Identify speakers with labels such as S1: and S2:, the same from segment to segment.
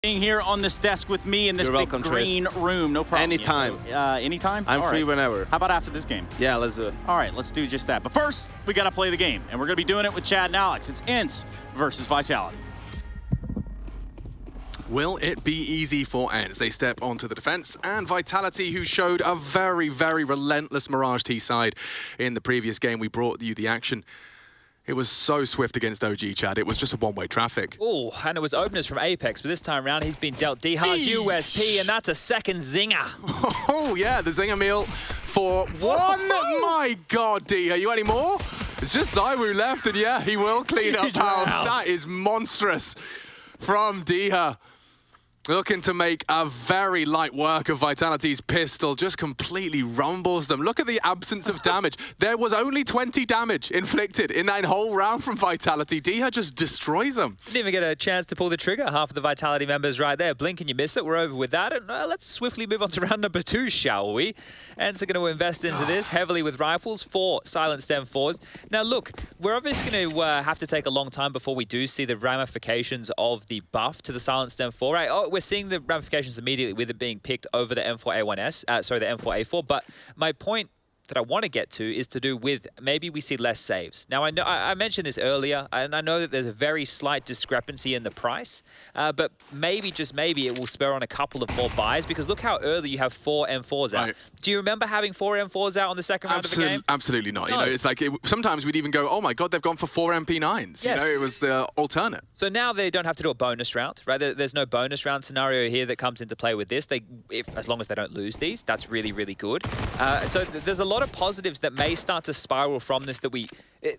S1: Being here on this desk with me in this big green room, no problem.
S2: Anytime.
S1: Anytime?
S2: I'm free whenever.
S1: How about after this game?
S2: Yeah, let's do it.
S1: All right, let's do just that. But first, we got to play the game, and we're going to be doing it with Chad and Alex. It's ENCE versus Vitality.
S3: Will it be easy for ENCE? They step onto the defense, and Vitality, who showed a very, very relentless Mirage T side in the previous game. We brought you the action. It was so swift against OG, Chad. It was just a one-way traffic.
S4: Oh, and it was openers from Apex, but this time around he's been dealt Dihar's USP, and that's a second zinger.
S3: Oh, yeah, the zinger meal for one. My God, Dihar, you any more? It's just Zywoo left, and yeah, he will clean up house. That is monstrous from Dihar. Looking to make a very light work of Vitality's pistol, just completely rumbles them. Look at the absence of damage. There was only 20 damage inflicted in that whole round from Vitality. Dihar just destroys them.
S4: Didn't even get a chance to pull the trigger. Half of the Vitality members right there. Blink and you miss it. We're over with that. And let's swiftly move on to round number 2, shall we? ENCE are going to invest into this heavily with rifles, 4 silent stem 4s. Now look, we're obviously going to have to take a long time before we do see the ramifications of the buff to the silent stem 4, right? Oh, we're seeing the ramifications immediately with it being picked over the M4A1S, the M4A4. But my point that I want to get to is to do with maybe we see less saves. Now, I know I mentioned this earlier, and I know that there's a very slight discrepancy in the price, but maybe, just maybe, it will spur on a couple of more buys, because look how early you have 4 M4s out. Right. Do you remember having 4 M4s out on the second round of the game?
S3: Absolutely not. No. You know, it's like, sometimes we'd even go, oh my God, they've gone for 4 MP9s. Yes. You know, it was the alternate.
S4: So now they don't have to do a bonus round, right? There's no bonus round scenario here that comes into play with this. As long as they don't lose these, that's really, really good. So there's a lot of positives that may start to spiral from this, that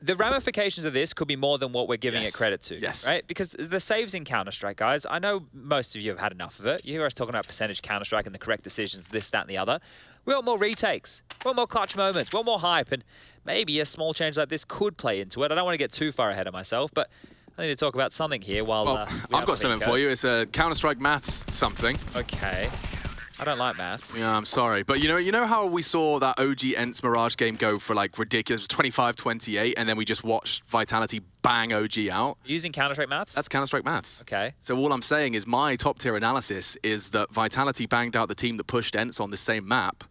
S4: the ramifications of this could be more than what we're giving it credit to.
S3: Yes.
S4: Right? Because the saves in Counter-Strike, guys, I know most of you have had enough of it. You hear us talking about percentage Counter-Strike and the correct decisions, this, that, and the other. We want more retakes. We want more clutch moments. We want more hype. And maybe a small change like this could play into it. I don't want to get too far ahead of myself, but I need to talk about something here while
S3: I've got something for you. It's a Counter-Strike maths something.
S4: Okay. I don't like maths.
S3: Yeah, I'm sorry. But you know how we saw that OG ENCE Mirage game go for like ridiculous 25-28, and then we just watched Vitality bang OG out?
S4: Using Counter-Strike maths?
S3: That's Counter-Strike maths.
S4: Okay.
S3: So all I'm saying is my top tier analysis is that Vitality banged out the team that pushed ENCE on the same map.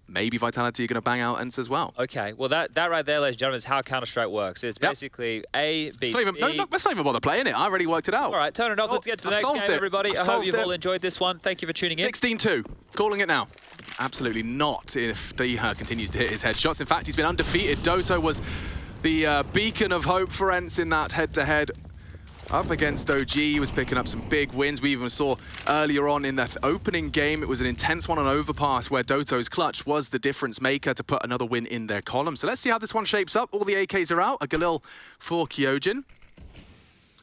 S3: Maybe Vitality are going to bang out ENCE as well.
S4: Okay, well that right there, ladies and gentlemen, is how Counter-Strike works. It's basically A, B, C.
S3: Let's not even bother playing it. I already worked it out.
S4: All right, turn it off. Let's get to the next game, everybody. I hope you've all enjoyed this one. Thank you for tuning in.
S3: 16-2. Calling it now. Absolutely not if Dihar continues to hit his headshots. In fact, he's been undefeated. Doto was the beacon of hope for ENCE in that head-to-head. Up against OG, he was picking up some big wins. We even saw earlier on in the opening game, it was an intense one on Overpass where Doto's clutch was the difference maker to put another win in their column. So let's see how this one shapes up. All the AKs are out. A Galil for Kyojin.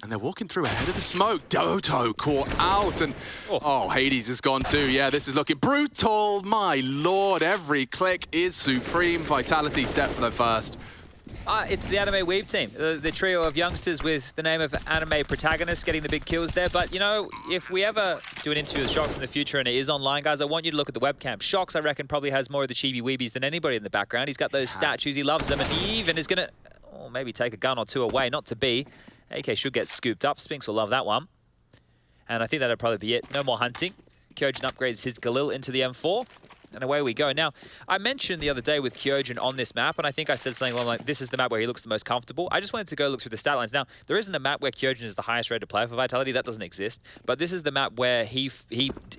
S3: And they're walking through ahead of the smoke. Doto caught out, and oh, Hades has gone too. Yeah, this is looking brutal. My Lord, every click is supreme. Vitality set for the first.
S4: It's the Anime Weeb team, the trio of youngsters with the name of anime protagonists getting the big kills there. But, you know, if we ever do an interview with Shox in the future and it is online, guys, I want you to look at the webcam. Shox, I reckon, probably has more of the chibi weebies than anybody in the background. He's got those statues, he loves them, and he even is going to maybe take a gun or two away, not to be. AK should get scooped up. Spinks will love that one. And I think that'll probably be it. No more hunting. Kyojin upgrades his Galil into the M4. And away we go. Now, I mentioned the other day with Kyojin on this map, and I think I said something along like, this is the map where he looks the most comfortable. I just wanted to go look through the stat lines. Now, there isn't a map where Kyojin is the highest rated player for Vitality. That doesn't exist. But this is the map where his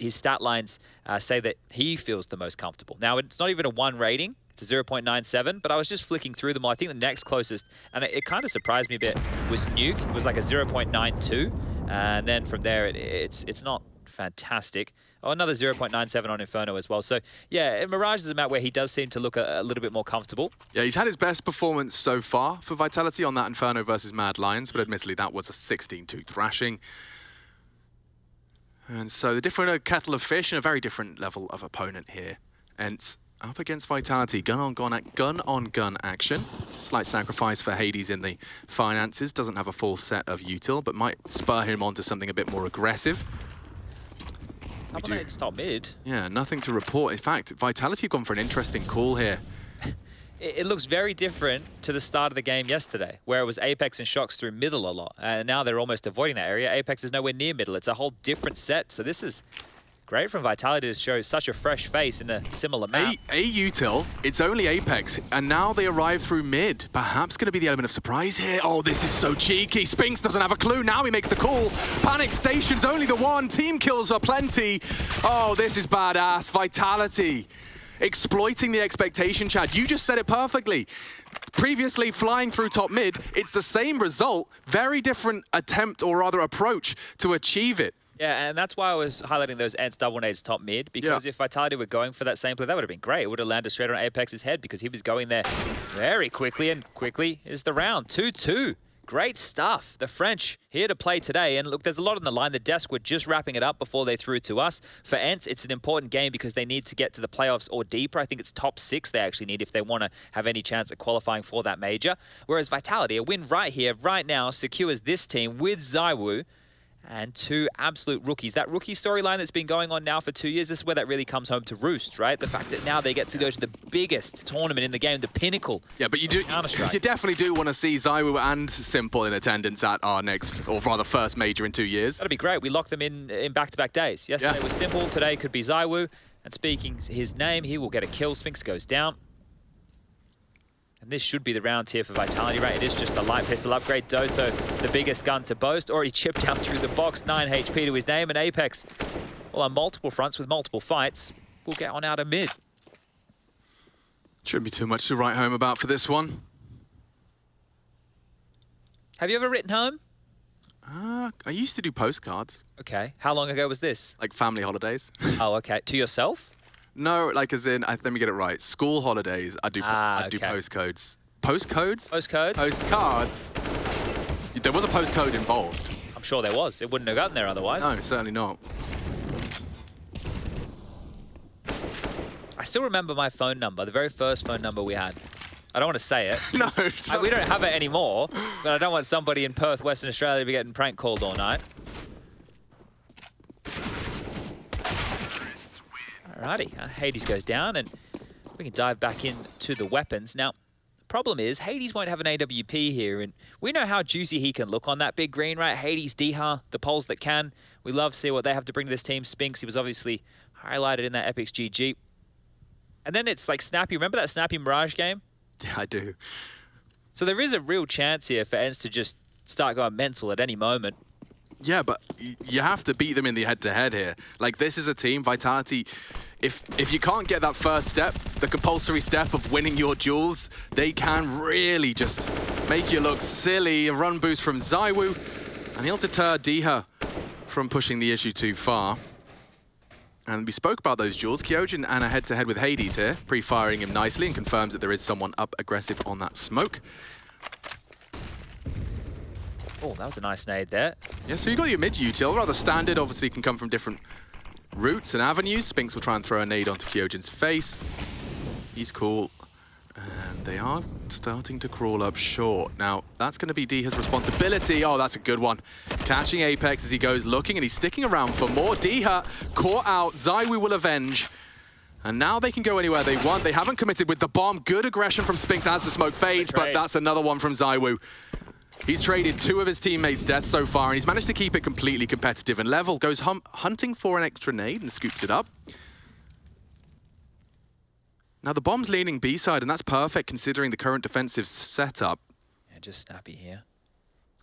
S4: stat lines say that he feels the most comfortable. Now, it's not even a 1 rating. It's a 0.97, but I was just flicking through them all. I think the next closest, and it kind of surprised me a bit, was Nuke. It was like a 0.92. And then from there, it's not fantastic. Oh, another 0.97 on Inferno as well. So, yeah, Mirage is a map where he does seem to look a little bit more comfortable.
S3: Yeah, he's had his best performance so far for Vitality on that Inferno versus Mad Lions, but admittedly that was a 16-2 thrashing. And so the different kettle of fish and a very different level of opponent here. ENCE up against Vitality, gun-on-gun action. Slight sacrifice for Hades in the finances. Doesn't have a full set of util, but might spur him onto something a bit more aggressive.
S4: Top mid.
S3: Yeah, nothing to report. In fact, Vitality have gone for an interesting call here.
S4: it looks very different to the start of the game yesterday, where it was Apex and Shox through middle a lot. And now they're almost avoiding that area. Apex is nowhere near middle. It's a whole different set. So this is great from Vitality to show such a fresh face in a similar map.
S3: A util, it's only Apex, and now they arrive through mid. Perhaps going to be the element of surprise here. Oh, this is so cheeky. Spinks doesn't have a clue. Now he makes the call. Panic Station's only the one. Team kills are plenty. Oh, this is badass. Vitality exploiting the expectation, Chad. You just said it perfectly. Previously flying through top mid, it's the same result, very different attempt or rather approach to achieve it.
S4: Yeah, and that's why I was highlighting those ENCE double nades top mid, because if Vitality were going for that same play, that would have been great. It would have landed straight on Apex's head because he was going there very quickly, and quickly is the round. 2-2. Great stuff. The French here to play today. And look, there's a lot on the line. The desk were just wrapping it up before they threw to us. For ENCE, it's an important game because they need to get to the playoffs or deeper. I think it's top 6 they actually need if they want to have any chance at qualifying for that major. Whereas Vitality, a win right here, right now, secures this team with ZywOo and 2 absolute rookies. That rookie storyline that's been going on now for 2 years, this is where that really comes home to roost, right? The fact that now they get to go to the biggest tournament in the game, the pinnacle.
S3: Yeah, but you definitely do want to see ZywOo and Simple in attendance at our next, or rather first major in 2 years.
S4: That'd be great. We locked them in back-to-back days. Yesterday was Simple, today could be ZywOo. And speaking his name, he will get a kill. Spinks goes down. And this should be the round here for Vitality, right? It is just a light pistol upgrade. Doto, the biggest gun to boast, already chipped out through the box. 9 HP to his name. And Apex, well, on multiple fronts with multiple fights, will get on out of mid.
S3: Shouldn't be too much to write home about for this one.
S4: Have you ever written home?
S3: I used to do postcards.
S4: Okay. How long ago was this?
S3: Like family holidays.
S4: Oh, okay. To yourself?
S3: No, like as in, let me get it right. School holidays, I do postcodes. Postcodes?
S4: Postcodes?
S3: Postcards. There was a postcode involved.
S4: I'm sure there was. It wouldn't have gotten there otherwise.
S3: No, certainly not.
S4: I still remember my phone number, the very first phone number we had. I don't want to say it.
S3: No.
S4: We don't have it anymore, but I don't want somebody in Perth, Western Australia to be getting prank called all night. Alrighty, Hades goes down, and we can dive back into the weapons. Now, the problem is, Hades won't have an AWP here, and we know how juicy he can look on that big green, right? Hades, Diha, the poles that can. We love to see what they have to bring to this team. Spinks, he was obviously highlighted in that Epic's GG. And then it's like Snappy. Remember that Snappy Mirage game?
S3: Yeah, I do.
S4: So there is a real chance here for ENCE to just start going mental at any moment.
S3: Yeah, but you have to beat them in the head-to-head here. Like, this is a team, Vitality, if you can't get that first step, the compulsory step of winning your duels, they can really just make you look silly. A run boost from ZywOo, and he'll deter Diha from pushing the issue too far. And we spoke about those duels. Kyojin and a head-to-head with Hades here, pre-firing him nicely and confirms that there is someone up aggressive on that smoke.
S4: Oh, that was a nice nade there.
S3: Yeah, so you got your mid-util, rather standard, obviously can come from different routes and avenues. Spinks will try and throw a nade onto Kyojin's face. He's cool. And they are starting to crawl up short. Now, that's going to be Diha's responsibility. Oh, that's a good one. Catching Apex as he goes looking, and he's sticking around for more. Diha caught out. ZywOo will avenge. And now they can go anywhere they want. They haven't committed with the bomb. Good aggression from Spinks as the smoke fades, but that's another one from ZywOo. He's traded 2 of his teammates' deaths so far, and he's managed to keep it completely competitive and level. Goes hunting for an extra nade and scoops it up. Now, the bomb's leaning B-side, and that's perfect considering the current defensive setup.
S4: Yeah, just Snappy here.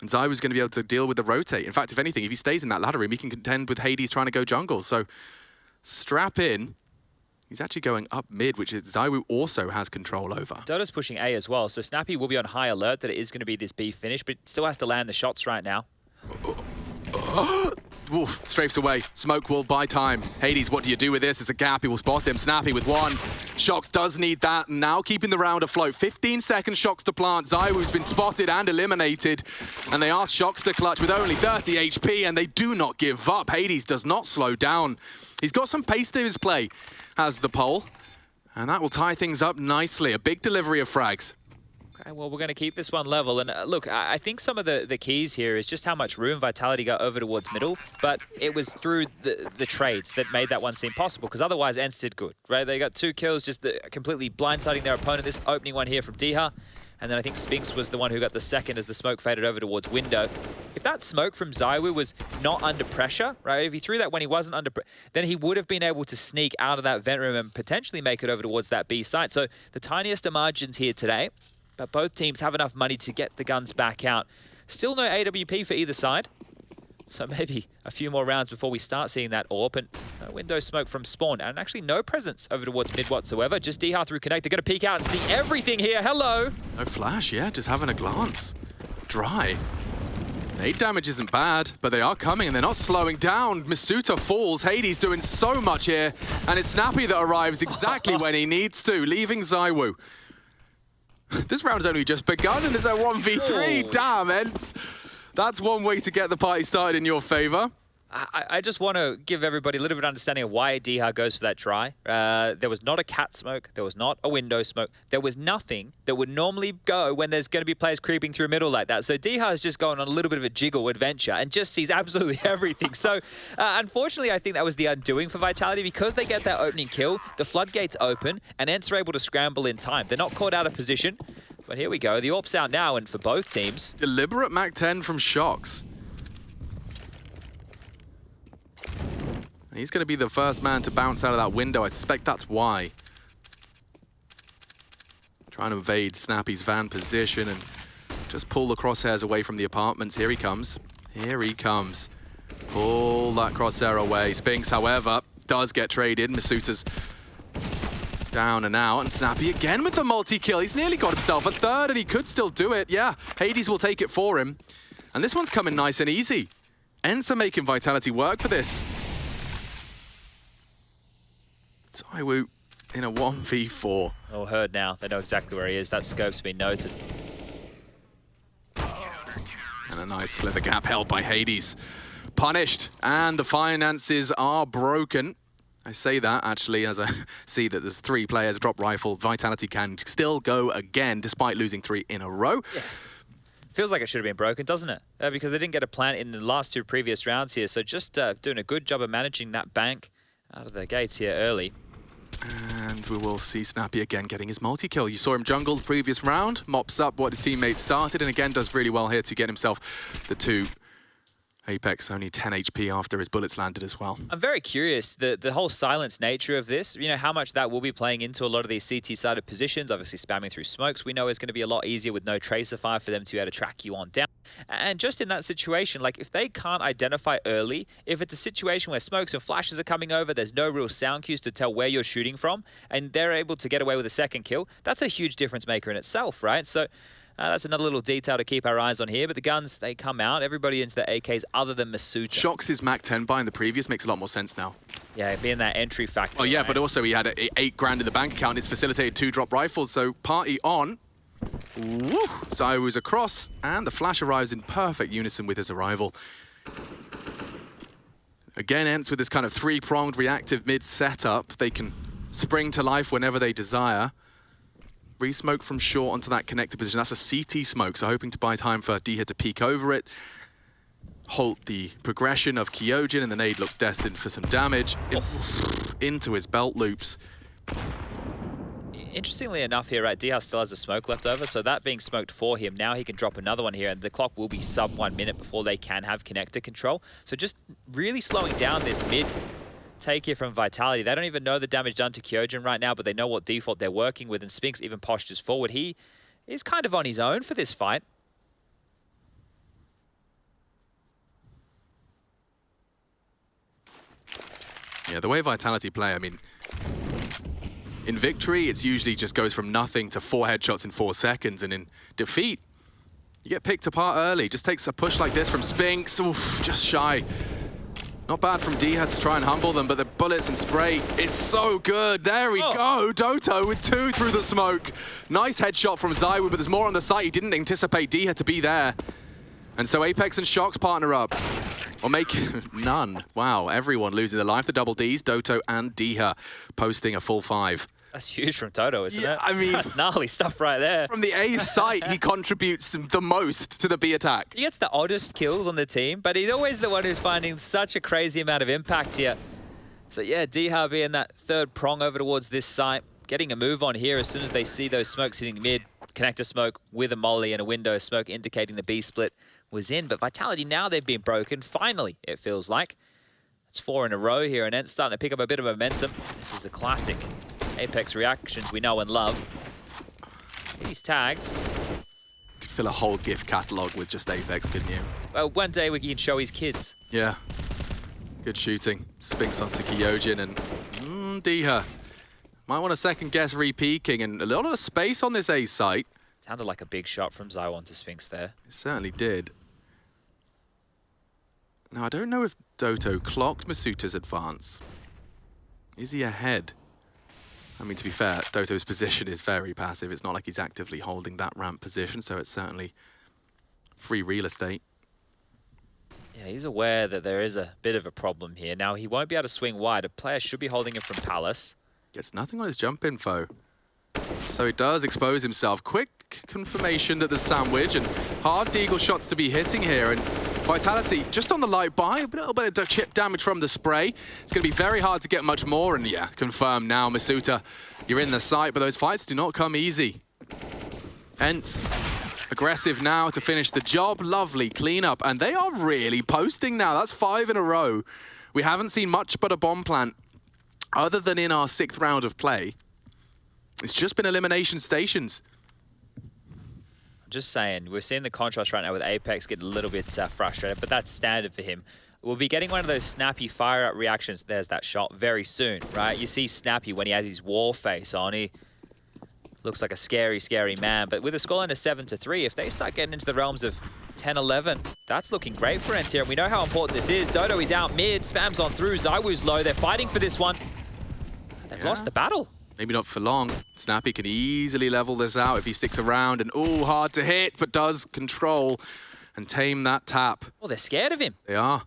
S3: And ZywOo's going to be able to deal with the rotate. In fact, if anything, if he stays in that ladder room, he can contend with Hades trying to go jungle. So, strap in. He's actually going up mid, which is ZywOo also has control over.
S4: Dota's pushing A as well, so Snappy will be on high alert that it is going to be this B finish, but still has to land the shots right now.
S3: Oof, strafes away. Smoke will buy time. Hades, what do you do with this? There's a gap. He will spot him. Snappy with 1. Shox does need that. Now keeping the round afloat. 15 seconds Shox to plant. ZywOo's been spotted and eliminated. And they ask Shox to clutch with only 30 HP, and they do not give up. Hades does not slow down. He's got some pace to his play, has the pole. And that will tie things up nicely. A big delivery of frags.
S4: Okay, well, we're going to keep this one level. And look, I think some of the keys here is just how much room Vitality got over towards middle, but it was through the trades that made that one seem possible, because otherwise ENCE did good, right? They got 2 kills, just completely blindsiding their opponent. This opening one here from Diha. And then I think Spinks was the one who got the second as the smoke faded over towards window. If that smoke from ZywOo was not under pressure, right? If he threw that when he wasn't under pressure, then he would have been able to sneak out of that vent room and potentially make it over towards that B site. So the tiniest of margins here today, but both teams have enough money to get the guns back out. Still no AWP for either side. So maybe a few more rounds before we start seeing that AWP, and no window smoke from spawn, and actually no presence over towards mid whatsoever. Just Diha through connector, gonna peek out and see everything here. Hello.
S3: No flash, yeah, just having a glance. Dry. 8 damage isn't bad, but they are coming and they're not slowing down. Masuta falls, Hades doing so much here, and it's Snappy that arrives exactly when he needs to, leaving ZywOo. This round's only just begun and there's a 1v3, damn, ENCE. That's one way to get the party started in your favor.
S4: I just want to give everybody a little bit of understanding of why Diha goes for that try. There was not a cat smoke. There was not a window smoke. There was nothing that would normally go when there's going to be players creeping through middle like that. So Diha is just going on a little bit of a jiggle adventure and just sees absolutely everything. So unfortunately, I think that was the undoing for Vitality, because they get that opening kill, the floodgates open, and ENCE are able to scramble in time. They're not caught out of position. But here we go. The AWP's out now, and for both teams.
S3: Deliberate Mac 10 from Shox. He's going to be the first man to bounce out of that window. I suspect that's why. Trying to evade Snappy's van position and just pull the crosshairs away from the apartments. Here he comes. Here he comes. Pull that crosshair away. Spinks, however, does get traded. Masuta's down and out, and Snappy again with the multi-kill. He's nearly got himself a third, and he could still do it. Yeah, Hades will take it for him. And this one's coming nice and easy. ENCE are making Vitality work for this. ZywOo in a 1v4.
S4: All heard now. They know exactly where he is. That scope's been noted.
S3: And a nice slither gap held by Hades. Punished, and the finances are broken. I say that, actually, as I see that there's 3 players, drop rifle. Vitality can still go again, despite losing 3 in a row.
S4: Yeah. Feels like it should have been broken, doesn't it? Because they didn't get a plant in the last 2 previous rounds here. So just doing a good job of managing that bank out of the gates here early.
S3: And we will see Snappy again getting his multi-kill. You saw him jungle the previous round, mops up what his teammates started, and again does really well here to get himself the 2. Apex only 10 HP after his bullets landed as well.
S4: I'm very curious, the whole silence nature of this, you know, how much that will be playing into a lot of these CT-sided positions. Obviously, spamming through smokes, we know is going to be a lot easier with no tracer fire for them to be able to track you on down. And just in that situation, like, if they can't identify early, if it's a situation where smokes and flashes are coming over, there's no real sound cues to tell where you're shooting from, and they're able to get away with a second kill, that's a huge difference maker in itself, right? So that's another little detail to keep our eyes on here. But the guns, they come out. Everybody into the AKs other than Masuta.
S3: Shox' Mac 10 buy in the previous makes a lot more sense now.
S4: Yeah, being that entry factor.
S3: Oh, yeah,
S4: right?
S3: but also he had 8 grand in the bank account. It's facilitated 2 drop rifles, so party on. Woo! ZywOo's across, and the flash arrives in perfect unison with his arrival. Again, ENCE with this kind of 3-pronged reactive mid setup. They can spring to life whenever they desire. Re-smoke from short onto that connector position. That's a CT smoke, so hoping to buy time for Diha to peek over it. Halt the progression of Kyojin, and the nade looks destined for some damage. Into his belt loops.
S4: Interestingly enough here, right, Diha still has a smoke left over, so that being smoked for him, now he can drop another one here, and the clock will be sub 1 minute before they can have connector control. So just really slowing down this mid take here from Vitality. They don't even know the damage done to Kyojin right now, but they know what default they're working with, and Spinks even postures forward. He is kind of on his own for this fight.
S3: Yeah, the way Vitality play, I mean, in victory, it's usually just goes from nothing to 4 headshots in 4 seconds, and in defeat, you get picked apart early. Just takes a push like this from Spinks. Oof, just shy. Not bad from Diha to try and humble them, but the bullets and spray, it's so good. There we go. Doto with 2 through the smoke. Nice headshot from ZywOo, but there's more on the site. He didn't anticipate Diha to be there. And so Apex and Shox partner up. Or make none. Wow, everyone losing their life. The double Ds, Doto and Diha posting a full 5.
S4: That's huge from Toto, isn't it?
S3: I mean,
S4: that's gnarly stuff right there.
S3: From the A site, he contributes the most to the B attack.
S4: He gets the oddest kills on the team, but he's always the one who's finding such a crazy amount of impact here. So yeah, Dihar being that third prong over towards this site, getting a move on here as soon as they see those smokes hitting mid. Connector smoke with a molly and a window smoke indicating the B split was in. But Vitality, now they've been broken. Finally, it feels like. It's 4 in a row here, and ENCE starting to pick up a bit of momentum. This is the classic Apex reactions we know and love. He's tagged.
S3: Could fill a whole gift catalog with just Apex, couldn't you?
S4: Well, one day we can show his kids.
S3: Yeah. Good shooting. Spinks onto Kyojin and Dihar. Might want to second guess re-peeking, and a lot of space on this A site.
S4: Sounded like a big shot from Zywon to Spinks there.
S3: It certainly did. Now, I don't know if Doto clocked Masuta's advance. Is he ahead? I mean, to be fair, Doto's position is very passive. It's not like he's actively holding that ramp position, so it's certainly free real estate.
S4: Yeah, he's aware that there is a bit of a problem here. Now, he won't be able to swing wide. A player should be holding him from Palace.
S3: Gets nothing on his jump info. So he does expose himself. Quick confirmation that there's sandwich and hard deagle shots to be hitting here. And Vitality just on the light buy, a little bit of chip damage from the spray. It's going to be very hard to get much more. And yeah, confirmed now, Masuta, you're in the sight, but those fights do not come easy. ENCE aggressive now to finish the job. Lovely cleanup. And they are really posting now. That's 5 in a row. We haven't seen much but a bomb plant other than in our 6th round of play. It's just been elimination stations.
S4: Just saying, we're seeing the contrast right now with Apex getting a little bit frustrated, but that's standard for him. We'll be getting one of those snappy fire-up reactions. There's that shot very soon, right? You see Snappy when he has his war face on. He looks like a scary, scary man. But with a scoreline of 7-3, if they start getting into the realms of 10-11, that's looking great for ENCE here. And we know how important this is. Dodo is out mid, spams on through. Zywoo's low. They're fighting for this one. They've lost the battle.
S3: Maybe not for long. Snappy can easily level this out if he sticks around. And ooh, hard to hit, but does control and tame that tap.
S4: Well, they're scared of him.
S3: They are.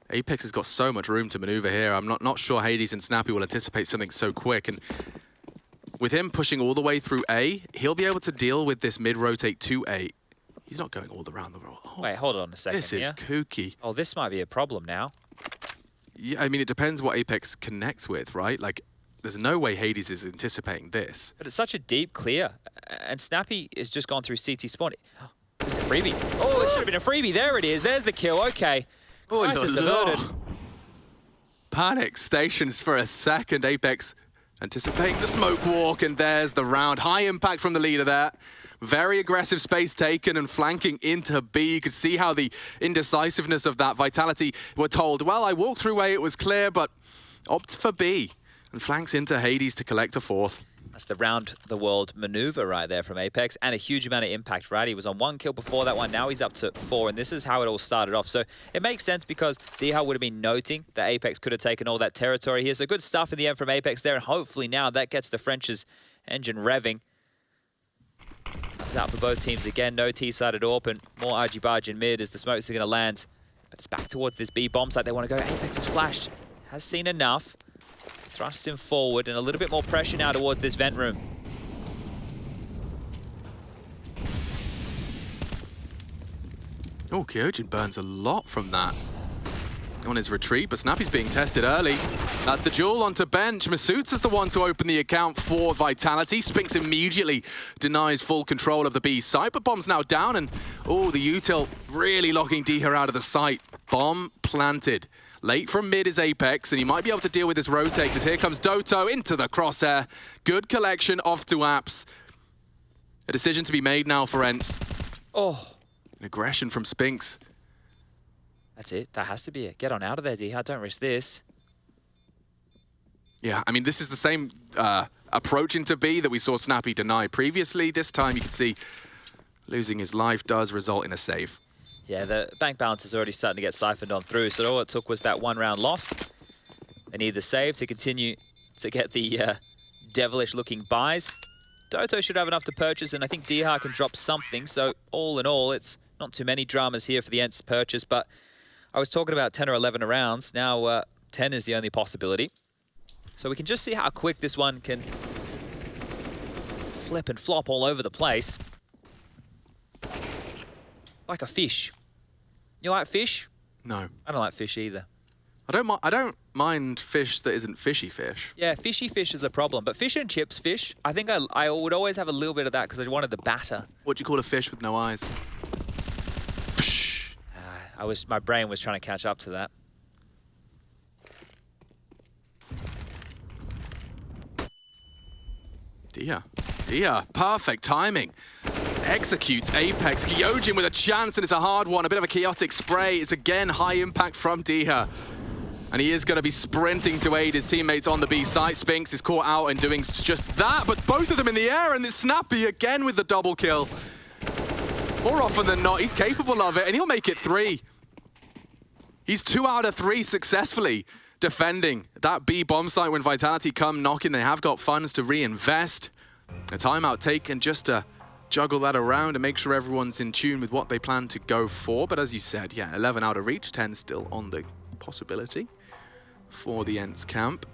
S3: Apex has got so much room to maneuver here. I'm not sure Hades and Snappy will anticipate something so quick. And with him pushing all the way through A, he'll be able to deal with this mid-rotate to A. He's not going all around the world. Oh,
S4: wait, hold on a second.
S3: This is kooky.
S4: Oh, this might be a problem now.
S3: Yeah, I mean, it depends what Apex connects with, right? Like, there's no way Hades is anticipating this.
S4: But it's such a deep clear. And Snappy has just gone through CT spawn. This is a freebie. Oh, it should have been a freebie. There it is. There's the kill. Okay.
S3: Oh,
S4: Crisis averted.
S3: Panic stations for a second. Apex anticipating the smoke walk, and there's the round. High impact from the leader there. Very aggressive space taken and flanking into B. You could see how the indecisiveness of that. Vitality were told, well, I walked through A, it was clear, but opt for B. And flanks into Hades to collect a 4th.
S4: That's the round the world maneuver right there from Apex, and a huge amount of impact, right? He was on 1 kill before that one, now he's up to 4, and this is how it all started off. So it makes sense because Dihar would have been noting that Apex could have taken all that territory here. So good stuff in the end from Apex there, and hopefully now that gets the French's engine revving. It's out for both teams again, no T-sided AWP, and more Argy-Bargy in mid as the smokes are going to land. But it's back towards this B bomb site they want to go. Apex has flashed, has seen enough. Thrusts him forward, and a little bit more pressure now towards this vent room.
S3: Oh, Kyojin burns a lot from that on his retreat, but Snappy's being tested early. That's the duel onto bench. Masuta's the one to open the account for Vitality. Spinks immediately denies full control of the B site, but bomb's now down, and oh, the util really locking Dihar out of the site. Bomb planted. Late from mid is Apex, and he might be able to deal with this rotate, because here comes Doto into the crosshair. Good collection off to Apps. A decision to be made now for ENCE.
S4: Oh.
S3: An aggression from Spinks.
S4: That's it. That has to be it. Get on out of there, Dihar. Don't risk this.
S3: Yeah, I mean, this is the same approach into B that we saw Snappy deny previously. This time you can see losing his life does result in a save.
S4: Yeah, the bank balance is already starting to get siphoned on through, so all it took was that 1-round loss. They need the save to continue to get the devilish-looking buys. Doto should have enough to purchase, and I think Dihar can drop something, so all in all, it's not too many dramas here for the ENCE purchase, but I was talking about 10 or 11 rounds. Now 10 is the only possibility. So we can just see how quick this one can flip and flop all over the place. Like a fish. You like fish?
S3: No.
S4: I don't like fish either.
S3: I don't mind fish that isn't fishy fish.
S4: Yeah, fishy fish is a problem. But fish and chips fish, I think I would always have a little bit of that because I wanted the batter.
S3: What do you call a fish with no eyes?
S4: My brain was trying to catch up to that.
S3: Dia, perfect timing. Executes Apex. Kyojin with a chance, and it's a hard one. A bit of a chaotic spray. It's again high impact from Dia. And he is going to be sprinting to aid his teammates on the B site. Spinks is caught out and doing just that, but both of them in the air, and it's Snappy again with the double kill. More often than not, he's capable of it, and he'll make it 3. He's 2 out of 3 successfully defending that B bomb site when Vitality come knocking. They have got funds to reinvest. A timeout taken just to juggle that around and make sure everyone's in tune with what they plan to go for. But as you said, yeah, 11 out of reach, 10 still on the possibility for the ENCE camp.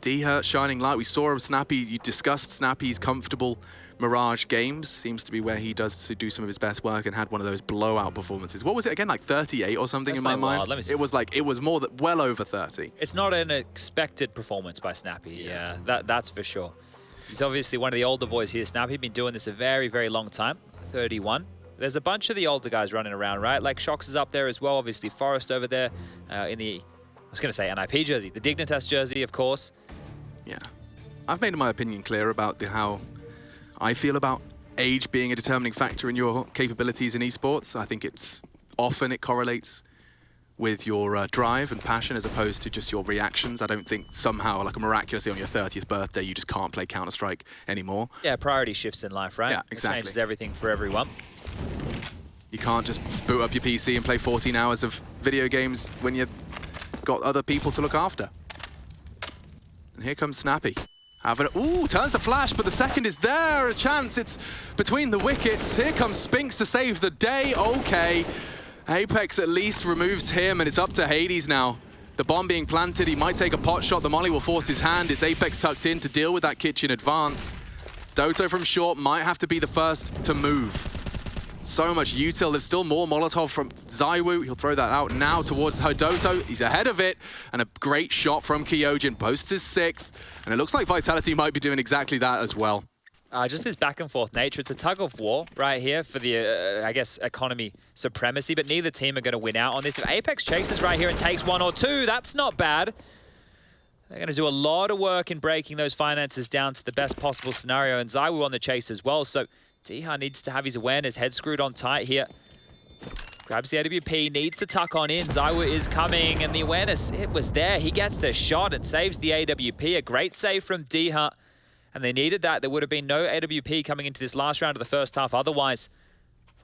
S3: Dia shining light. We saw him Snappy. You discussed Snappy's comfortable Mirage games. Seems to be where he does to do some of his best work, and had one of those blowout performances. What was it again? Like 38 or something. That's in my mind.
S4: Let me see.
S3: It was more than well over 30.
S4: It's not an expected performance by Snappy. Yeah, that's for sure. He's obviously one of the older boys here. Snappy been doing this a very, very long time. 31. There's a bunch of the older guys running around, right? Like Shox is up there as well. Obviously, Forrest over there in the, I was going to say NIP jersey, the Dignitas jersey, of course.
S3: Yeah, I've made my opinion clear about how I feel about age being a determining factor in your capabilities in esports. I think it correlates with your drive and passion as opposed to just your reactions. I don't think somehow, like miraculously on your 30th birthday, you just can't play Counter-Strike anymore.
S4: Yeah, priority shifts in life, right?
S3: Yeah, exactly.
S4: It changes everything for everyone.
S3: You can't just boot up your PC and play 14 hours of video games when you've got other people to look after. And here comes Snappy. Ooh, turns the flash, but the second is there. A chance, it's between the wickets. Here comes Spinks to save the day. Okay. Apex at least removes him, and it's up to Hades now. The bomb being planted, he might take a pot shot. The molly will force his hand. It's Apex tucked in to deal with that kitchen advance. Doto from short might have to be the first to move. So much util. There's still more Molotov from Zywoo. He'll throw that out now towards Doto. He's ahead of it, and a great shot from Kyojin. Posts his 6th, and it looks like Vitality might be doing exactly that as well.
S4: Just this back and forth nature. It's a tug of war right here for the, I guess, economy supremacy, but neither team are going to win out on this. If Apex chases right here and takes 1 or 2, that's not bad. They're going to do a lot of work in breaking those finances down to the best possible scenario, and Zywoo on the chase as well. So Diha needs to have his awareness, head screwed on tight here. Grabs the AWP, needs to tuck on in. Zywoo is coming, and the awareness, it was there. He gets the shot and saves the AWP. A great save from Diha. And they needed that. There would have been no AWP coming into this last round of the first half otherwise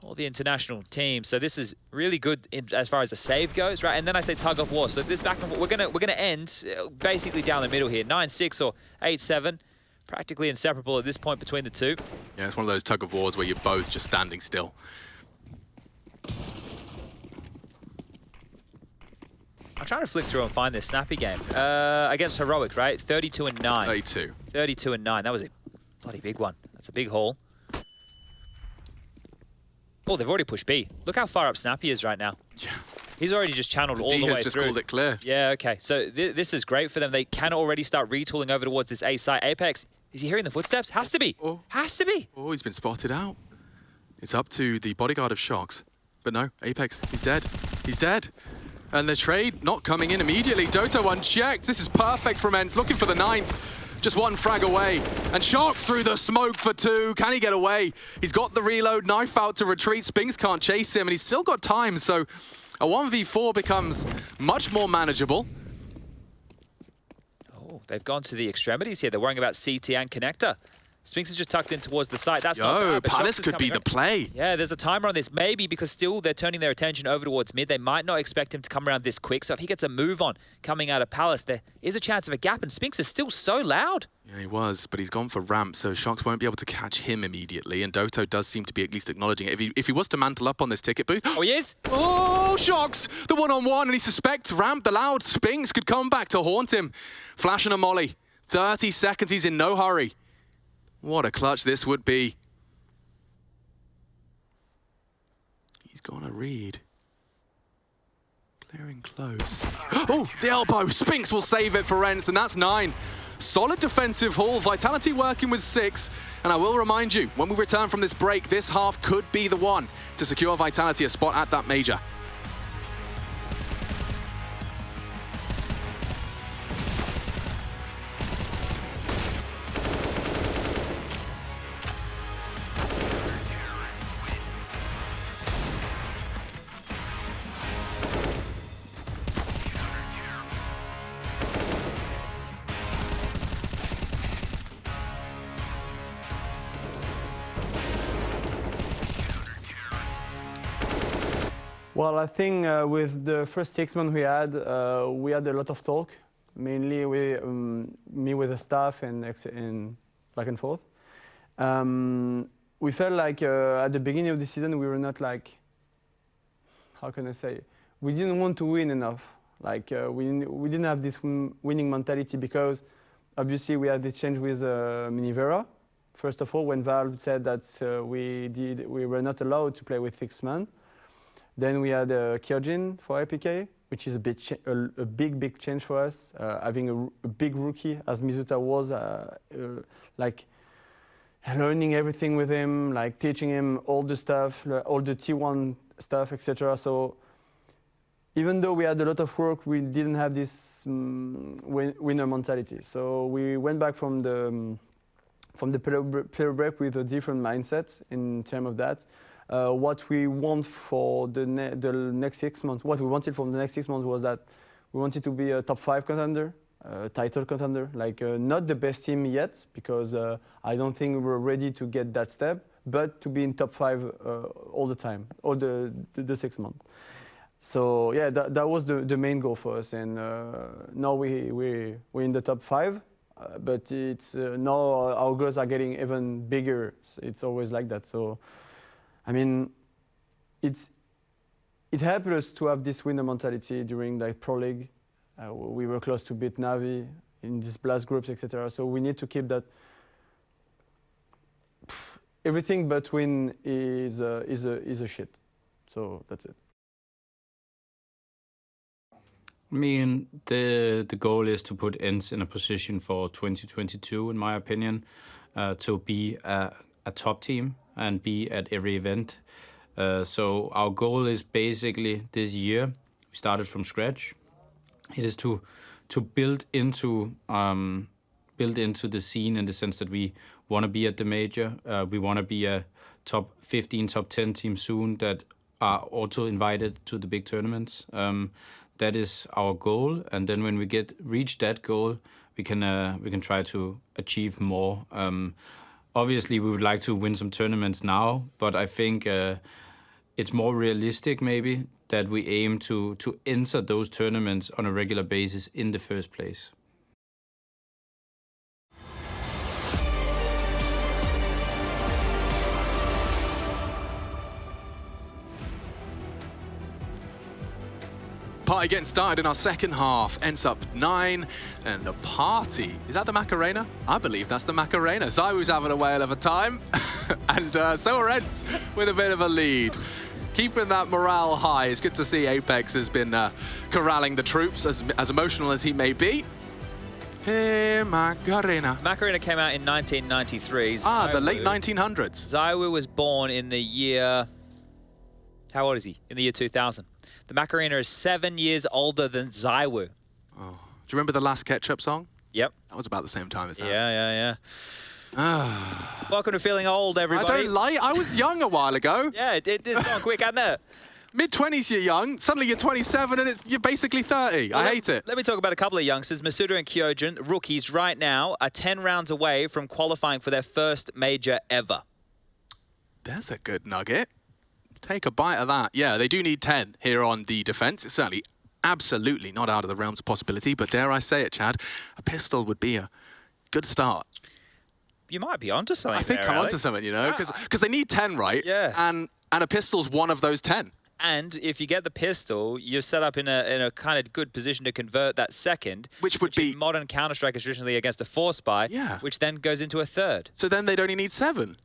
S4: for the international team. So this is really good as far as the save goes, right? And then I say tug of war. So this back and forth, we're gonna end basically down the middle here. 9-6 or 8-7, practically inseparable at this point between the two.
S3: Yeah, it's one of those tug of wars where you're both just standing still.
S4: I'm trying to flick through and find this Snappy game. Against Heroic, right? 32-9.
S3: 32.
S4: 32-9. That was a bloody big one. That's a big haul. Oh, they've already pushed B. Look how far up Snappy is right now.
S3: Yeah.
S4: He's already just channeled all the way
S3: just
S4: through.
S3: Called it clear.
S4: Yeah, okay. So this is great for them. They can already start retooling over towards this A site. Apex, is he hearing the footsteps? Has to be.
S3: Oh.
S4: Has to be.
S3: Oh, he's been spotted out. It's up to the bodyguard of Shox. But no, Apex, he's dead. He's dead. And the trade not coming in immediately. Doto unchecked. This is perfect from ENCE, looking for the 9th. Just one frag away. And Shox through the smoke for 2. Can he get away? He's got the reload, knife out to retreat. Spinks can't chase him, and he's still got time. So a 1v4 becomes much more manageable.
S4: Oh, they've gone to the extremities here. They're worrying about CT and connector. Spinks is just tucked in towards the site. That's not bad, but
S3: Palace
S4: Shox
S3: could be the play.
S4: Yeah, there's a timer on this. Maybe because still they're turning their attention over towards mid. They might not expect him to come around this quick. So if he gets a move on coming out of Palace, there is a chance of a gap. And Spinks is still so loud.
S3: Yeah, he was, but he's gone for ramp, so Shox won't be able to catch him immediately. And Doto does seem to be at least acknowledging it. If he was to mantle up on this ticket booth...
S4: Oh, he is?
S3: Oh, Shox! The one-on-one, and he suspects ramp the loud. Spinks could come back to haunt him. Flash and a molly. 30 seconds, he's in no hurry. What a clutch this would be. He's gonna read. Clearing close. Oh, the elbow. Spinks will save it for ENCE, and that's 9. Solid defensive haul. Vitality working with 6. And I will remind you, when we return from this break, this half could be the one to secure Vitality a spot at that major.
S2: Well, I think with the first 6 months we had a lot of talk, mainly with me with the staff and back and forth. We felt like at the beginning of the season we were not like, how can I say, we didn't want to win enough. Like we didn't have this winning mentality because obviously we had this change with Minivera. First of all, when Valve said that we were not allowed to play with 6 men. Then we had Kyojin for APK, which is a big change for us. Having a big rookie, as Mizuta was, like learning everything with him, like teaching him all the stuff, all the T1 stuff, etc. So even though we had a lot of work, we didn't have this winner mentality. So we went back from the player break with a different mindset in terms of that. What we want for the next 6 months, what we wanted from the next 6 months was that we wanted to be a top 5 contender, title contender, like not the best team yet, because I don't think we were ready to get that step, but to be in top 5 all the time, all the 6 months. So yeah, that was the main goal for us, and now we're in the top 5, but it's now our goals are getting even bigger. It's always like that. So. I mean, it helped us to have this winner mentality during like Pro League. We were close to beat Navi in these blast groups, etc. So we need to keep that. Everything but win is a shit. So that's it.
S5: I mean, the goal is to put ENCE in a position for 2022, in my opinion, to be a top team and be at every event. So our goal is basically this year, we started from scratch. It is to build into the scene in the sense that we want to be at the major. We want to be a top 15, top 10 team soon that are also invited to the big tournaments. That is our goal, and then when we reach that goal, we can try to achieve more. Obviously, we would like to win some tournaments now, but I think it's more realistic maybe that we aim to enter those tournaments on a regular basis in the first place.
S3: Party getting started in our second half. ENCE up 9, and the party, is that the Macarena? I believe that's the Macarena. Zywoo's having a whale of a time, and so are ENCE with a bit of a lead. Keeping that morale high. It's good to see Apex has been corralling the troops, as emotional as he may be. Hey, Macarena.
S4: Macarena came out in 1993.
S3: The late 1900s.
S4: Zywoo was born in the year... How old is he? In the year 2000. The Macarena is 7 years older than Zywoo.
S3: Oh. Do you remember the last Ketchup song?
S4: Yep.
S3: That was about the same time as that.
S4: Yeah. Welcome to Feeling Old, everybody.
S3: I don't lie. I was young a while ago.
S4: Yeah, it's gone quick, hasn't it?
S3: Mid-20s you're young, suddenly you're 27 and you're basically 30.
S4: Well,
S3: I hate it.
S4: Let me talk about a couple of youngsters. Masuda and Kyojin, rookies right now, are 10 rounds away from qualifying for their first major ever.
S3: There's a good nugget. Take a bite of that. Yeah, they do need 10 here on the defense. It's certainly absolutely not out of the realms of possibility, but dare I say it, Chad, a pistol would be a good start.
S4: You might be onto something.
S3: I think
S4: there,
S3: I'm
S4: Alex.
S3: onto something, you know, because they need 10, right?
S4: Yeah.
S3: And a pistol's one of those 10.
S4: And if you get the pistol, you're set up in a kind of good position to convert that second,
S3: Which would be
S4: in modern Counter-Strike is traditionally against a force buy,
S3: Yeah.
S4: which then goes into a third.
S3: So then they'd only need 7.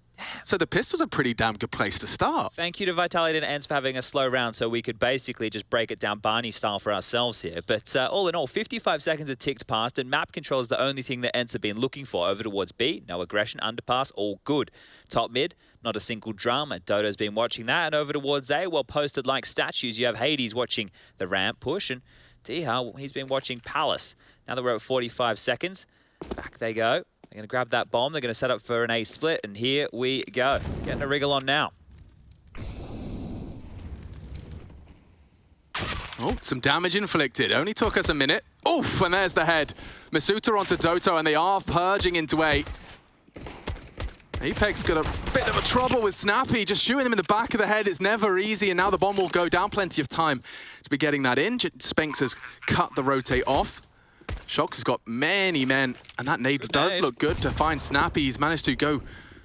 S3: So the pistol's a pretty damn good place to start.
S4: Thank you to Vitality and ENCE for having a slow round so we could basically just break it down Barney style for ourselves here. But all in all, 55 seconds have ticked past, and map control is the only thing that ENCE have been looking for. Over towards B, no aggression, underpass, all good. Top mid, not a single drama. Dodo's been watching that. And over towards A, well, posted like statues, you have Hades watching the ramp push, and Diha, he's been watching Palace. Now that we're at 45 seconds, back they go. They're going to grab that bomb. They're going to set up for an A split, and here we go. Getting a wriggle on now.
S3: Oh, some damage inflicted. Only took us a minute. Oof, and there's the head. Masuta onto Doto, and they are purging into A. Apex got a bit of a trouble with Snappy, just shooting him in the back of the head. It's never easy, and now the bomb will go down. Plenty of time to be getting that in. Spanx has cut the rotate off. Shox has got many men, and that nade does look good to find Snappy. He's managed to go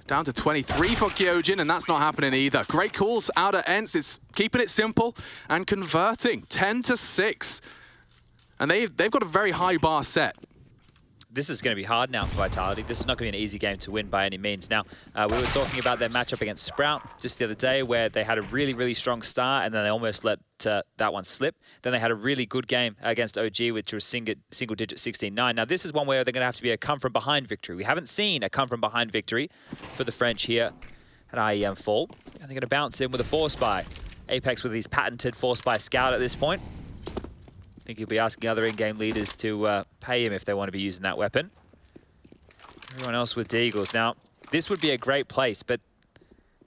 S3: down to 23 for Kyojin, and that's not happening either. Great calls out at ENCE. It's keeping it simple and converting 10-6. And they've got a very high bar set.
S4: This is going to be hard now for Vitality. This is not going to be an easy game to win by any means. Now, we were talking about their matchup against Sprout just the other day, where they had a really, really strong start, and then they almost let that one slip. Then they had a really good game against OG, which was single-digit 16-9. Now, this is one where they're going to have to be a come-from-behind victory. We haven't seen a come-from-behind victory for the French here at IEM Fall. And they're going to bounce in with a force buy. Apex with his patented force buy scout at this point. I think he'll be asking other in-game leaders to pay him if they want to be using that weapon. Everyone else with Deagles. Now, this would be a great place, but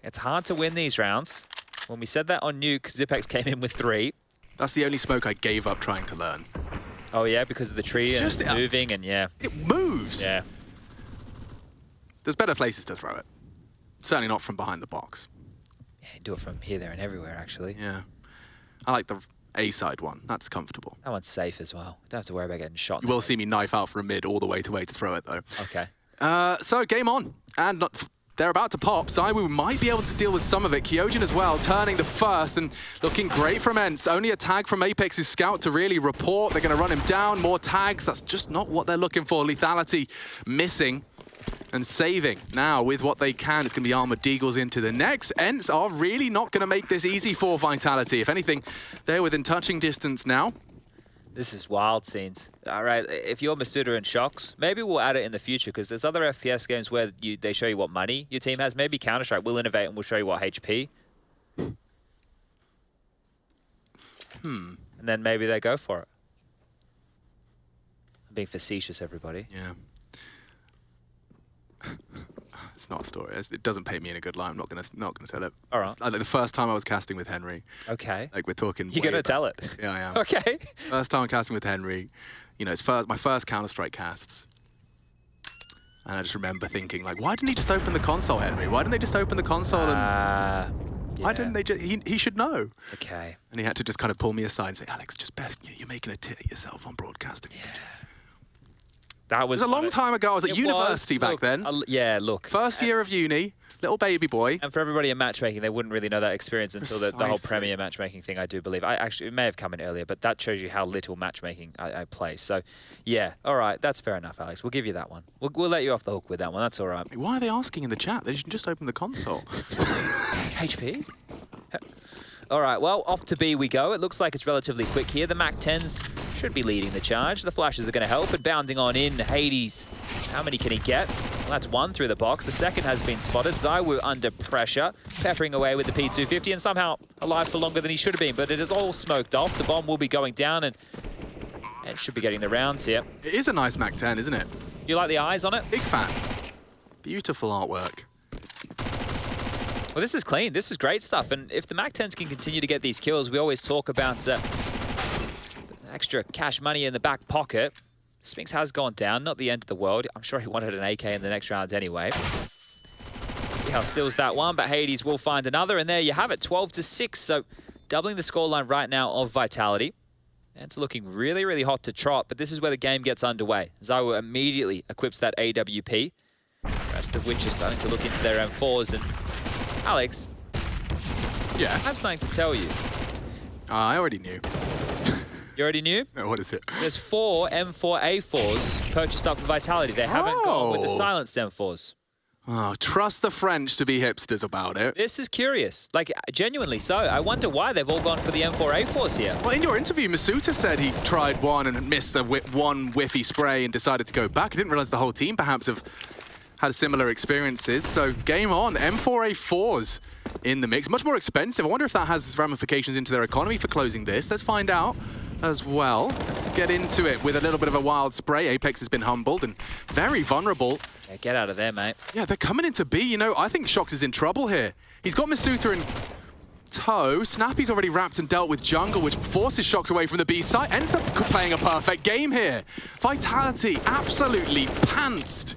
S4: it's hard to win these rounds. When we said that on Nuke, Zipex came in with 3.
S3: That's the only smoke I gave up trying to learn.
S4: Oh, yeah, because of the tree and it's moving, and yeah.
S3: It moves!
S4: Yeah.
S3: There's better places to throw it. Certainly not from behind the box.
S4: Yeah, do it from here, there, and everywhere, actually.
S3: Yeah. I like the A-side one. That's comfortable.
S4: That one's safe as well. Don't have to worry about getting shot.
S3: You will see me knife out for a mid all the way to throw it, though.
S4: Okay.
S3: So, game on. And they're about to pop. Zywoo might be able to deal with some of it. Kyojin as well, turning the first and looking great from ENCE. Only a tag from Apex's scout to really report. They're going to run him down. More tags. That's just not what they're looking for. Lethality missing and saving. Now, with what they can, it's going to be Armored Deagles into the next. ENCE are really not going to make this easy for Vitality. If anything, they're within touching distance now.
S4: This is wild scenes. All right, if you're Masuda and Shox, maybe we'll add it in the future, because there's other FPS games where they show you what money your team has. Maybe Counter-Strike will innovate and we'll show you what HP. And then maybe they go for it. I'm being facetious, everybody.
S3: Yeah. It's not a story. It doesn't paint me in a good light. I'm not gonna tell it.
S4: All right.
S3: Like the first time I was casting with Henry.
S4: Okay.
S3: Like we're talking.
S4: You're gonna tell it.
S3: Yeah, I am.
S4: Okay.
S3: First time I'm casting with Henry. You know, it's my first Counter-Strike casts. And I just remember thinking, like, why didn't he just open the console, Henry? Why didn't they just open the console? And why didn't they just? He should know.
S4: Okay.
S3: And he had to just kind of pull me aside and say, Alex, just you're making a tit at yourself on broadcasting.
S4: Yeah. That was
S3: a long time ago. I was at university back then.
S4: Yeah, look.
S3: First year of uni, little baby boy.
S4: And for everybody in matchmaking, they wouldn't really know that experience until the whole
S3: Precisely.
S4: Premier matchmaking thing, I do believe. It may have come in earlier, but that shows you how little matchmaking I play. So, yeah, all right, that's fair enough, Alex. We'll give you that one. We'll let you off the hook with that one. That's all right.
S3: Why are they asking in the chat? They should just open the console.
S4: HP? All right, well, off to B we go. It looks like it's relatively quick here. The MAC-10s should be leading the charge. The flashes are going to help, and bounding on in, Hades. How many can he get? Well, that's one through the box. The second has been spotted. Zywoo under pressure, peppering away with the P250, and somehow alive for longer than he should have been, but it is all smoked off. The bomb will be going down, and it should be getting the rounds here.
S3: It is a nice MAC-10, isn't it?
S4: You like the eyes on it?
S3: Big fan. Beautiful artwork.
S4: Well, this is clean. This is great stuff. And if the MAC-10s can continue to get these kills, we always talk about extra cash money in the back pocket. Spinks has gone down. Not the end of the world. I'm sure he wanted an AK in the next round anyway. See how steals that one, but Hades will find another. And there you have it, 12-6. So doubling the scoreline right now of Vitality. And it's looking really, really hot to trot, but this is where the game gets underway. Zywoo immediately equips that AWP. The rest of which is starting to look into their M4s. And Alex,
S3: yeah,
S4: I have something to tell you.
S3: I already knew.
S4: You already knew?
S3: No, what is it?
S4: There's 4 M4A4s purchased up for Vitality. They haven't gone with the silenced M4s.
S3: Oh, trust the French to be hipsters about it.
S4: This is curious. Like, genuinely so. I wonder why they've all gone for the M4A4s here.
S3: Well, in your interview, Masuta said he tried one and missed the one whiffy spray and decided to go back. I didn't realize the whole team perhaps have had similar experiences. So game on, M4A4s in the mix. Much more expensive. I wonder if that has ramifications into their economy for closing this. Let's find out as well. Let's get into it with a little bit of a wild spray. Apex has been humbled and very vulnerable.
S4: Yeah, get out of there, mate.
S3: Yeah, they're coming into B. You know, I think Shox is in trouble here. He's got Masuta in tow. Snappy's already wrapped and dealt with jungle, which forces Shox away from the B side. Ends up playing a perfect game here. Vitality absolutely pantsed.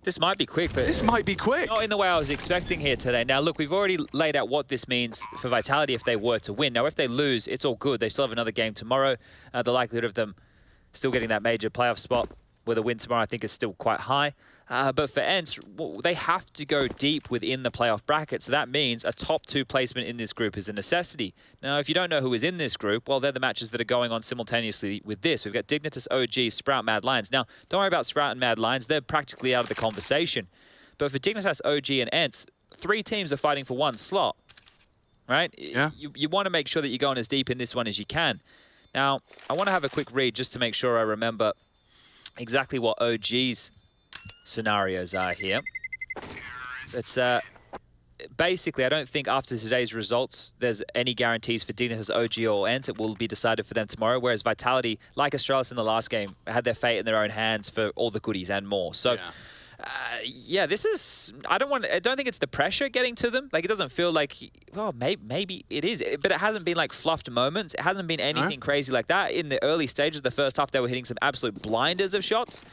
S4: This might be quick, but...
S3: This might be quick.
S4: Not in the way I was expecting here today. Now, look, we've already laid out what this means for Vitality if they were to win. Now, if they lose, it's all good. They still have another game tomorrow. The likelihood of them still getting that major playoff spot with a win tomorrow, I think, is still quite high. But for ENCE, they have to go deep within the playoff bracket. So that means a top 2 placement in this group is a necessity. Now, if you don't know who is in this group, well, they're the matches that are going on simultaneously with this. We've got Dignitas, OG, Sprout, Mad Lions. Now, don't worry about Sprout and Mad Lions. They're practically out of the conversation. But for Dignitas, OG, and ENCE, 3 teams are fighting for 1 slot, right?
S3: Yeah.
S4: You want to make sure that you're going as deep in this one as you can. Now, I want to have a quick read just to make sure I remember exactly what OG's scenarios are here. But basically, I don't think after today's results, there's any guarantees for Dignitas, OG, or ENCE. It will be decided for them tomorrow, whereas Vitality, like Astralis in the last game, had their fate in their own hands for all the goodies and more. So, yeah, this is... I don't think it's the pressure getting to them. Like, it doesn't feel like... Well, maybe it is. But it hasn't been, like, fluffed moments. It hasn't been anything crazy like that. In the early stages of the first half, they were hitting some absolute blinders of shots.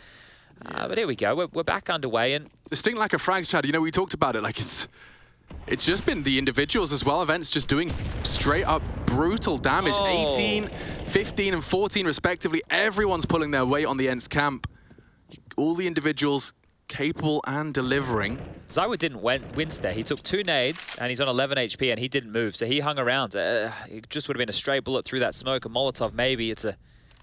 S4: But here we go. We're back underway. And
S3: distinct lack of frags, Chad. You know, we talked about it. Like, it's just been the individuals as well. Events just doing straight up brutal damage. 18, 15, and 14 respectively. Everyone's pulling their weight on the ENCE camp. All the individuals capable and delivering.
S4: Zywood didn't wince there. He took 2 nades and he's on 11 HP and he didn't move. So he hung around. It just would have been a stray bullet through that smoke. A Molotov maybe. It's a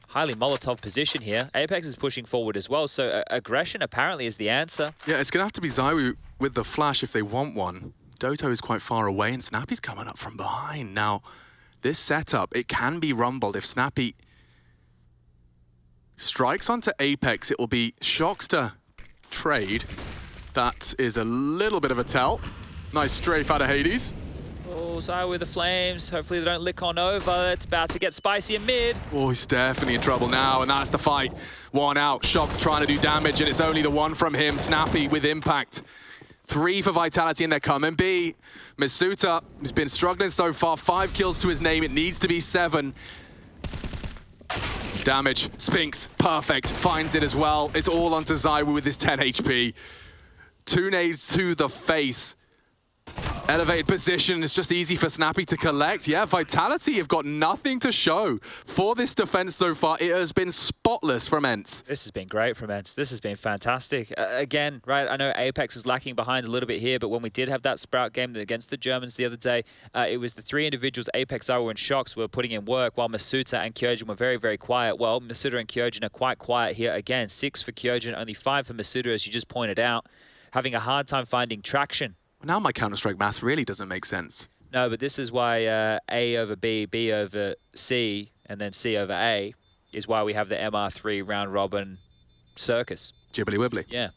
S4: highly Molotov position here. Apex is pushing forward as well. So aggression apparently is the answer.
S3: Yeah, it's going to have to be Zywood with the flash if they want one. Doto is quite far away and Snappy's coming up from behind. Now, this setup, it can be rumbled. If Snappy strikes onto Apex, it will be Shox to trade. That is a little bit of a tell. Nice strafe out of Hades.
S4: Oh, Zywood with the flames. Hopefully they don't lick on over. It's about to get spicy in mid.
S3: Oh, he's definitely in trouble now, and that's the fight. 1 out. Shox trying to do damage, and it's only the 1 from him. Snappy with impact. 3 for Vitality, and they're coming B. Masuta has been struggling so far. 5 kills to his name. It needs to be 7. Damage. Spinks. Perfect. Finds it as well. It's all onto Zywood with his 10 HP. 2 nades to the face. Elevated position. It's just easy for Snappy to collect. Yeah, Vitality have got nothing to show for this defense so far. It has been spotless from ENCE.
S4: This has been great from ENCE. This has been fantastic. Again, right, I know Apex is lacking behind a little bit here, but when we did have that Sprout game against the Germans the other day, it was the 3 individuals, Apex, Zywood, and Shox, were putting in work, while Masuta and Kyojin were very, very quiet. Well, Masuta and Kyojin are quite quiet here. Again, 6 for Kyojin, only 5 for Masuta, as you just pointed out. Having a hard time finding traction.
S3: Now my Counter-Strike math really doesn't make sense.
S4: No, but this is why A over B, B over C, and then C over A is why we have the MR3 round robin circus.
S3: Jibbly wibbly.
S4: Yeah.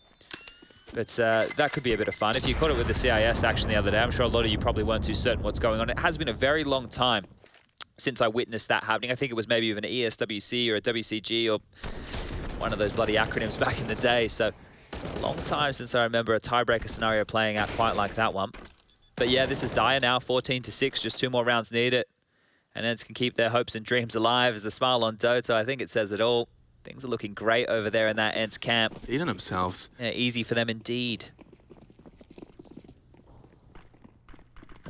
S4: But that could be a bit of fun. If you caught it with the CIS action the other day, I'm sure a lot of you probably weren't too certain what's going on. It has been a very long time since I witnessed that happening. I think it was maybe even an ESWC or a WCG or one of those bloody acronyms back in the day. So a long time since I remember a tiebreaker scenario playing out quite like that one. But yeah, this is dire now, 14-6, just 2 more rounds needed. And ENCE can keep their hopes and dreams alive as the smile on Doto. I think it says it all. Things are looking great over there in that ENCE camp.
S3: Feeling themselves.
S4: Yeah, easy for them indeed.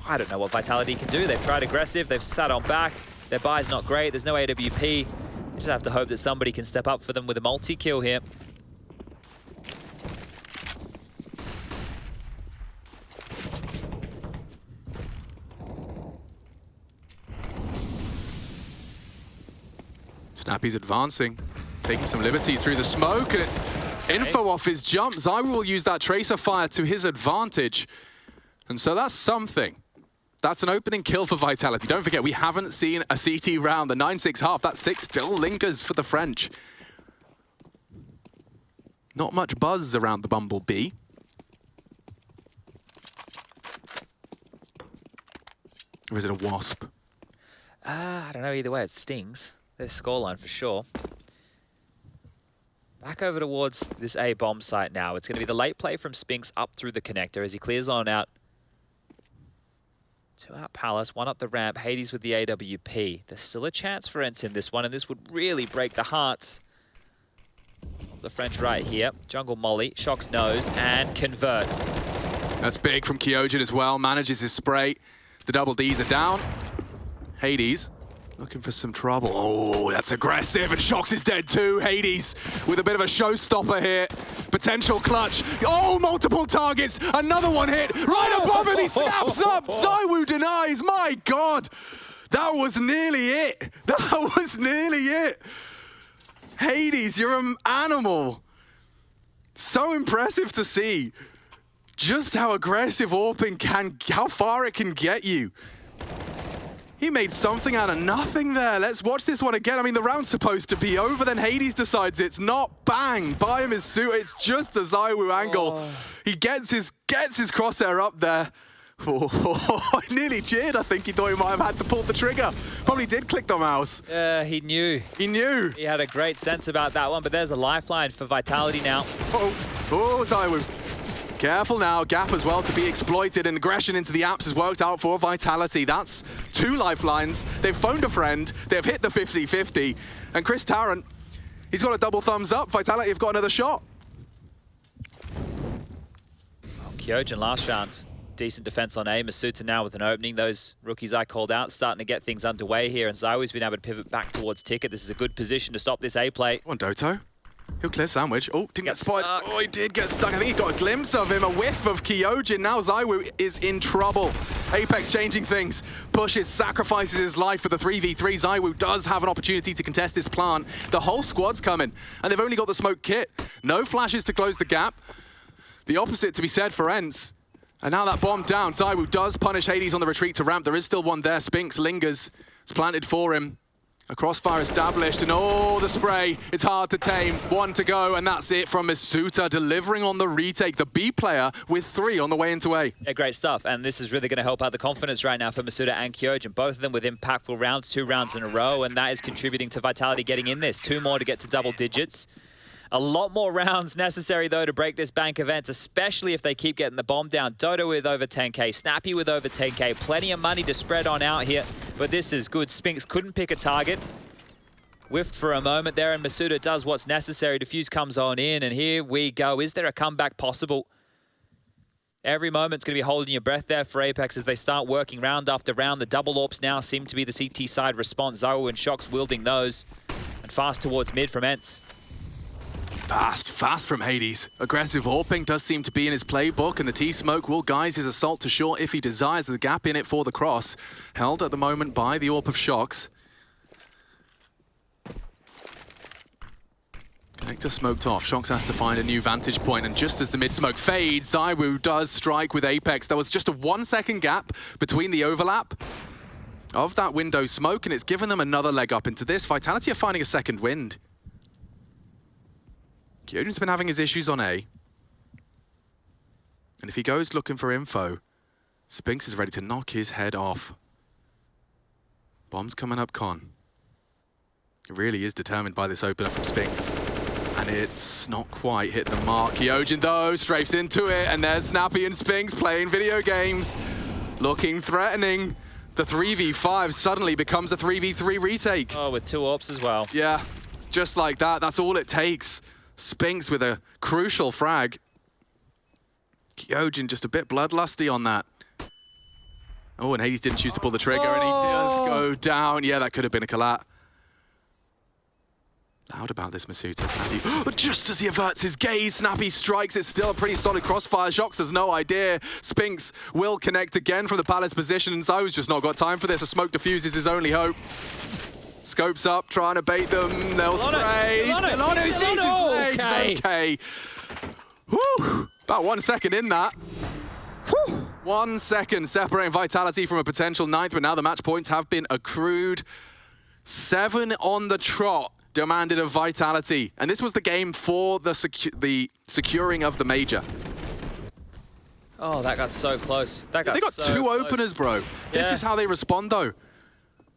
S4: I don't know what Vitality can do. They've tried aggressive, they've sat on back. Their buy's not great, there's no AWP. You just have to hope that somebody can step up for them with a multi-kill here.
S3: Snappy's advancing, taking some liberties through the smoke, and it's info off his jump. Zywu will use that tracer fire to his advantage. And so that's something. That's an opening kill for Vitality. Don't forget, we haven't seen a CT round. The 9-6 half, that 6 still lingers for the French. Not much buzz around the Bumblebee. Or is it a Wasp?
S4: I don't know, either way, it stings. Their scoreline for sure. Back over towards this A bomb site now. It's going to be the late play from Spinks up through the connector as he clears on out. 2 out Palace, 1 up the ramp, Hades with the AWP. There's still a chance for ENCE in this one, and this would really break the hearts of the French right here. Jungle Molly, Shock's nose, and converts.
S3: That's big from Kyojin as well, manages his spray. The double Ds are down. Hades looking for some trouble. Oh, that's aggressive, and Shox is dead too. Hades with a bit of a showstopper here. Potential clutch. Oh, multiple targets. Another one hit. Right above him, he snaps up. Zywu denies. My God. That was nearly it. That was nearly it. Hades, you're an animal. So impressive to see just how aggressive AWPing can, how far it can get you. He made something out of nothing there. Let's watch this one again. I mean, the round's supposed to be over, then Hades decides it's not. Bang! Buy him his suit. It's just the Zywu angle. He gets his crosshair up there. Oh, I nearly cheered. I think he thought he might have had to pull the trigger. Probably did click the mouse.
S4: He knew.
S3: He knew.
S4: He had a great sense about that one, but there's a lifeline for Vitality now.
S3: Oh, Zywu. Careful now, gap as well to be exploited, and aggression into the apps has worked out for Vitality. That's 2 lifelines. They've phoned a friend, they've hit the 50-50, and Chris Tarrant, he's got a double thumbs up. Vitality have got another shot.
S4: Oh, Kyojin last round, decent defense on A. Masuta now with an opening. Those rookies I called out starting to get things underway here, and Zyu's been able to pivot back towards Ticket. This is a good position to stop this A play.
S3: Come on, Doto. He'll clear sandwich. Oh, didn't get spotted. Oh, he did get stuck. I think he got a glimpse of him, a whiff of Kyojin. Now Zywu is in trouble. Apex changing things. Pushes, sacrifices his life for the 3v3. Zywu does have an opportunity to contest this plant. The whole squad's coming, and they've only got the smoke kit. No flashes to close the gap. The opposite to be said for ENCE. And now that bomb down, Zywu does punish Hades on the retreat to ramp. There is still one there. Spinks lingers. It's planted for him. A crossfire established, and oh, the spray. It's hard to tame. 1 to go, and that's it from Masuta, delivering on the retake. The B player with 3 on the way into A.
S4: Yeah, great stuff, and this is really going to help out the confidence right now for Masuta and Kyojin. Both of them with impactful rounds, 2 rounds in a row, and that is contributing to Vitality getting in this. 2 more to get to double digits. A lot more rounds necessary, though, to break this bank of ENCE, especially if they keep getting the bomb down. Dodo with over 10k, Snappy with over 10k. Plenty of money to spread on out here, but this is good. Spinks couldn't pick a target. Whiffed for a moment there, and Masuta does what's necessary. Diffuse comes on in, and here we go. Is there a comeback possible? Every moment's going to be holding your breath there for Apex as they start working round after round. The double AWPs now seem to be the CT side response. Zywu and Shox wielding those, and fast towards mid from ENCE.
S3: Fast from Hades. Aggressive AWPing does seem to be in his playbook, and the T-Smoke will guise his assault to short if he desires. The gap in it for the cross. Held at the moment by the AWP of Shox. Connector smoked off. Shox has to find a new vantage point, and just as the mid-smoke fades, Zywu does strike with Apex. There was just a 1-second gap between the overlap of that window smoke, and it's given them another leg up into this. Vitality are finding a second wind. Kyojin's been having his issues on A. And if he goes looking for info, Spinks is ready to knock his head off. Bomb's coming up con. It really is determined by this opener from Spinks. And it's not quite hit the mark. Kyojin, though, strafes into it, and there's Snappy and Spinks playing video games. Looking threatening. The 3v5 suddenly becomes a 3v3 retake.
S4: Oh, with 2 AWPs as well.
S3: Yeah, just like that. That's all it takes. Spinks with a crucial frag. Kyojin just a bit bloodlusty on that. Oh, and Hades didn't choose to pull the trigger, and he does go down. Yeah, that could have been a collat. Loud about this, Masuta. Snappy, just as he averts his gaze, Snappy strikes. It's still a pretty solid crossfire. Shox has no idea. Spinks will connect again from the Palace position, and Zyu's just not got time for this. A smoke diffuses his only hope. Scopes up, trying to bait them. They'll spray. He's still on it. He sees his legs. Okay. Whew. About 1 second in that. Whew. 1 second separating Vitality from a potential 9th, but now the match points have been accrued. 7 on the trot demanded of Vitality. And this was the game for the securing of the major.
S4: Oh, that got so close. They got
S3: so 2
S4: close.
S3: openers, bro. This is how they respond, though.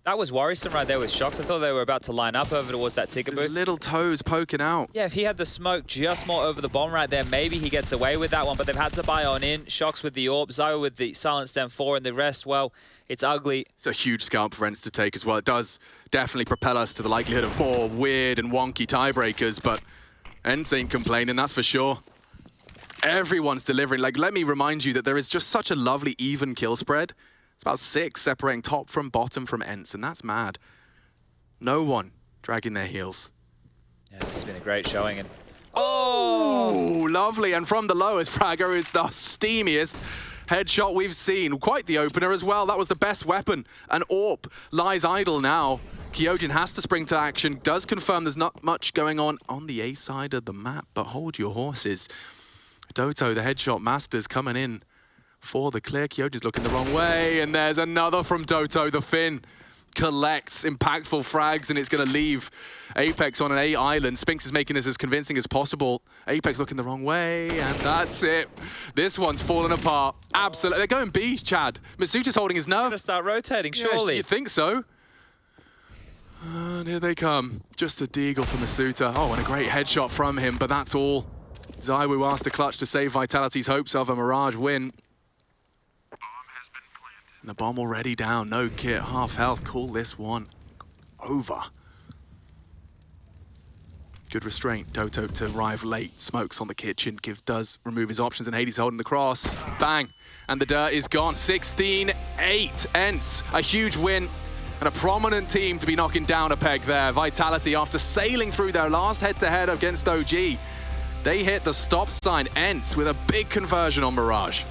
S4: That was worrisome right there with Shox. I thought they were about to line up over towards that ticker booth.
S3: His little toes poking out.
S4: Yeah, if he had the smoke just more over the bomb right there, maybe he gets away with that one, but they've had to buy on in. Shox with the AWP, Zyra with the Silenced M4, and the rest, well, it's ugly.
S3: It's a huge scalp for ENCE to take as well. It does definitely propel us to the likelihood of more weird and wonky tiebreakers, but ENCE ain't complaining, that's for sure. Everyone's delivering. Like, let me remind you that there is just such a lovely even kill spread. It's about 6 separating top from bottom from ENCE, and that's mad. No one dragging their heels.
S4: Yeah, this has been a great showing. And
S3: oh, lovely. And from the lowest, Fragger is the steamiest headshot we've seen. Quite the opener as well. That was the best weapon. And AWP lies idle now. Kyojin has to spring to action. Does confirm there's not much going on the A side of the map, but hold your horses. Doto, the headshot masters, coming in for the clear. Kyojin's looking the wrong way, and there's another from Doto. The Finn collects impactful frags, and it's going to leave Apex on an A island. Spinks is making this as convincing as possible. Apex looking the wrong way, and that's it. This one's fallen apart. Absolutely. They're going B, Chad. Masucha's holding his nerve.
S4: gonna start rotating, surely.
S3: Yeah, you'd think so. And here they come. Just a deagle from Masuta. Oh, and a great headshot from him, but that's all. Zywoo asked to clutch to save Vitality's hopes of a Mirage win. And the bomb already down, no kit, half health. Call this one over. Good restraint, Doto to arrive late. Smokes on the kitchen, does remove his options, and Hades holding the cross. Bang, and the dirt is gone. 16-8, ENCE, a huge win. And a prominent team to be knocking down a peg there. Vitality, after sailing through their last head-to-head against OG, they hit the stop sign, ENCE, with a big conversion on Mirage.